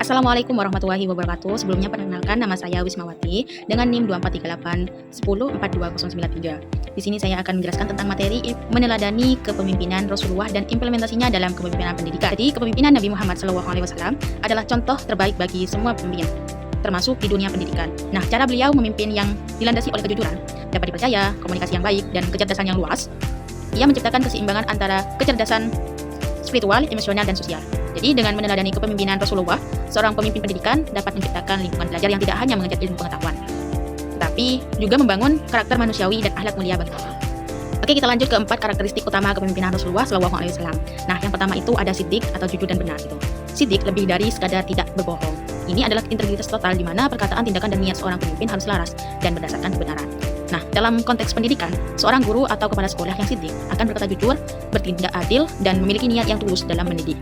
Assalamualaikum warahmatullahi wabarakatuh. Sebelumnya perkenalkan, nama saya Wismawati dengan NIM 243810420993. Di sini saya akan menjelaskan tentang materi meneladani kepemimpinan Rasulullah dan implementasinya dalam kepemimpinan pendidikan. Jadi, kepemimpinan Nabi Muhammad SAW adalah contoh terbaik bagi semua pemimpin, termasuk di dunia pendidikan. Nah, cara beliau memimpin yang dilandasi oleh kejujuran, dapat dipercaya, komunikasi yang baik, dan kecerdasan yang luas. Ia menciptakan keseimbangan antara kecerdasan spiritual, emosional, dan sosial. Jadi dengan meneladani kepemimpinan Rasulullah, seorang pemimpin pendidikan dapat menciptakan lingkungan belajar yang tidak hanya mengejar ilmu pengetahuan, tetapi juga membangun karakter manusiawi dan akhlak mulia bagi orang. Oke, kita lanjut ke 4 karakteristik utama kepemimpinan Rasulullah SAW. Nah, yang pertama itu ada siddiq atau jujur dan benar itu. Siddiq lebih dari sekadar tidak berbohong. Ini adalah integritas total di mana perkataan, tindakan, dan niat seorang pemimpin harus selaras dan berdasarkan kebenaran. Nah, dalam konteks pendidikan, seorang guru atau kepala sekolah yang siddiq akan berkata jujur, bertindak adil, dan memiliki niat yang tulus dalam mendidik.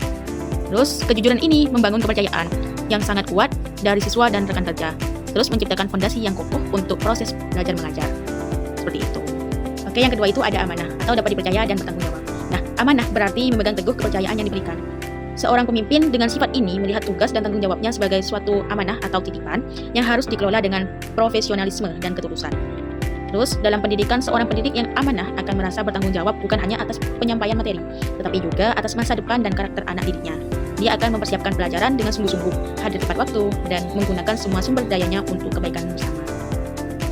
Terus, kejujuran ini membangun kepercayaan yang sangat kuat dari siswa dan rekan kerja. Terus, menciptakan fondasi yang kokoh untuk proses belajar mengajar. Seperti itu. Oke, yang kedua itu ada amanah atau dapat dipercaya dan bertanggung jawab. Nah, amanah berarti memegang teguh kepercayaan yang diberikan. Seorang pemimpin dengan sifat ini melihat tugas dan tanggung jawabnya sebagai suatu amanah atau titipan yang harus dikelola dengan profesionalisme dan ketulusan. Terus, dalam pendidikan, seorang pendidik yang amanah akan merasa bertanggung jawab bukan hanya atas penyampaian materi, tetapi juga atas masa depan dan karakter anak didiknya. Dia akan mempersiapkan pelajaran dengan sungguh-sungguh, hadir tepat waktu, dan menggunakan semua sumber dayanya untuk kebaikan bersama.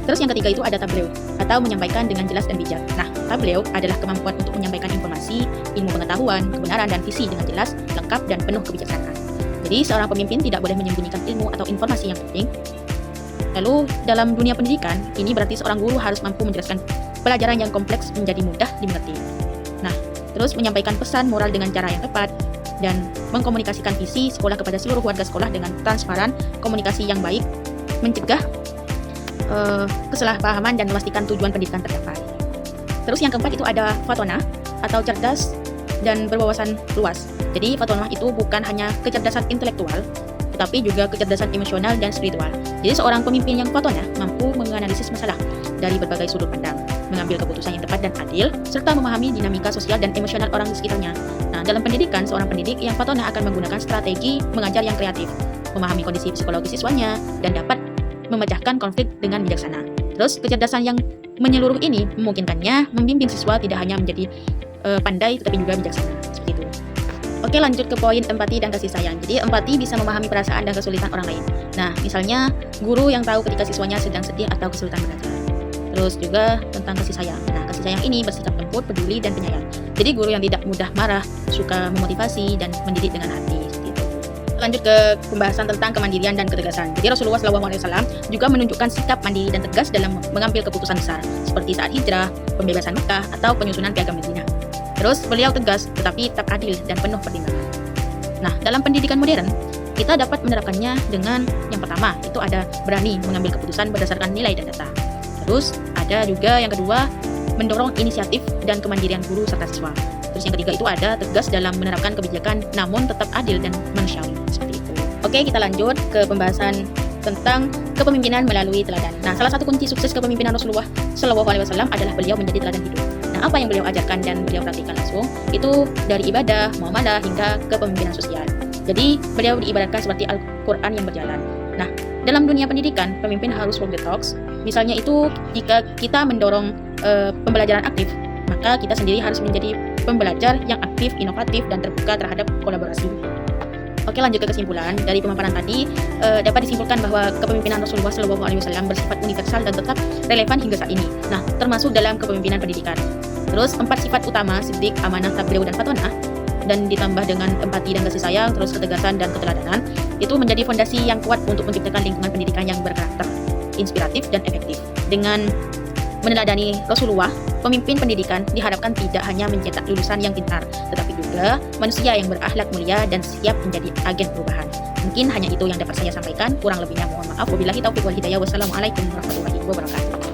Terus yang ketiga itu ada tabligh, atau menyampaikan dengan jelas dan bijak. Nah, tabligh adalah kemampuan untuk menyampaikan informasi, ilmu pengetahuan, kebenaran, dan visi dengan jelas, lengkap, dan penuh kebijaksanaan. Jadi, seorang pemimpin tidak boleh menyembunyikan ilmu atau informasi yang penting. Lalu, dalam dunia pendidikan, ini berarti seorang guru harus mampu menjelaskan pelajaran yang kompleks menjadi mudah dimengerti. Nah, terus menyampaikan pesan moral dengan cara yang tepat, dan mengkomunikasikan visi sekolah kepada seluruh warga sekolah dengan transparan, komunikasi yang baik, mencegah kesalahpahaman dan memastikan tujuan pendidikan tercapai. Terus yang keempat itu ada fatonah atau cerdas dan berwawasan luas. Jadi fatonah itu bukan hanya kecerdasan intelektual, tetapi juga kecerdasan emosional dan spiritual. Jadi seorang pemimpin yang fatonah mampu menganalisis masalah dari berbagai sudut pandang, mengambil keputusan yang tepat dan adil, serta memahami dinamika sosial dan emosional orang di sekitarnya. Nah, dalam pendidikan, seorang pendidik yang fatonah akan menggunakan strategi mengajar yang kreatif, memahami kondisi psikologi siswanya, dan dapat memecahkan konflik dengan bijaksana. Terus, kecerdasan yang menyeluruh ini memungkinkannya membimbing siswa tidak hanya menjadi pandai, tetapi juga bijaksana. Seperti itu. Oke, lanjut ke poin empati dan kasih sayang. Jadi, empati bisa memahami perasaan dan kesulitan orang lain. Nah, misalnya, guru yang tahu ketika siswanya sedang sedih atau kesulitan belajar. Terus juga tentang kasih sayang. Nah, kasih sayang ini bersikap lembut, peduli, dan penyayang. Jadi, guru yang tidak mudah marah, suka memotivasi, dan mendidik dengan hati. Lanjut ke pembahasan tentang kemandirian dan ketegasan. Jadi Rasulullah SAW juga menunjukkan sikap mandiri dan tegas dalam mengambil keputusan besar, seperti saat hijrah, pembebasan Mekah, atau penyusunan piagam Madinah. Terus beliau tegas, tetapi tetap adil dan penuh pertimbangan. Nah, dalam pendidikan modern, kita dapat menerapkannya dengan yang pertama, itu ada berani mengambil keputusan berdasarkan nilai dan data. Terus ada juga yang kedua, mendorong inisiatif dan kemandirian guru serta siswa. Terus yang ketiga itu ada tegas dalam menerapkan kebijakan namun tetap adil dan manusiawi. Seperti itu. Oke, kita lanjut ke pembahasan tentang kepemimpinan melalui teladan. Nah, salah satu kunci sukses kepemimpinan Rasulullah SAW adalah beliau menjadi teladan hidup. Nah, apa yang beliau ajarkan dan beliau praktikkan langsung itu dari ibadah, muamalah hingga kepemimpinan sosial. Jadi, beliau diibaratkan seperti Al-Quran yang berjalan. Nah, dalam dunia pendidikan, pemimpin harus walk the talks. Misalnya itu jika kita mendorong pembelajaran aktif, maka kita sendiri harus menjadi pembelajar yang aktif, inovatif, dan terbuka terhadap kolaborasi. Oke, lanjut ke kesimpulan. Dari pemaparan tadi, dapat disimpulkan bahwa kepemimpinan Rasulullah SAW bersifat universal dan tetap relevan hingga saat ini. Nah, termasuk dalam kepemimpinan pendidikan. Terus, 4 sifat utama, siddiq, amanah, tabligh, dan fatonah, dan ditambah dengan empati dan kasih sayang, terus ketegasan dan keteladanan, itu menjadi fondasi yang kuat untuk menciptakan lingkungan pendidikan yang berkarakter, inspiratif, dan efektif. Dengan meneladani Rasulullah, pemimpin pendidikan diharapkan tidak hanya mencetak lulusan yang pintar, tetapi juga manusia yang berakhlak mulia dan siap menjadi agen perubahan. Mungkin hanya itu yang dapat saya sampaikan, kurang lebihnya mohon maaf. Wabillahi taufiq wal hidayah. Wassalamualaikum warahmatullahi wabarakatuh.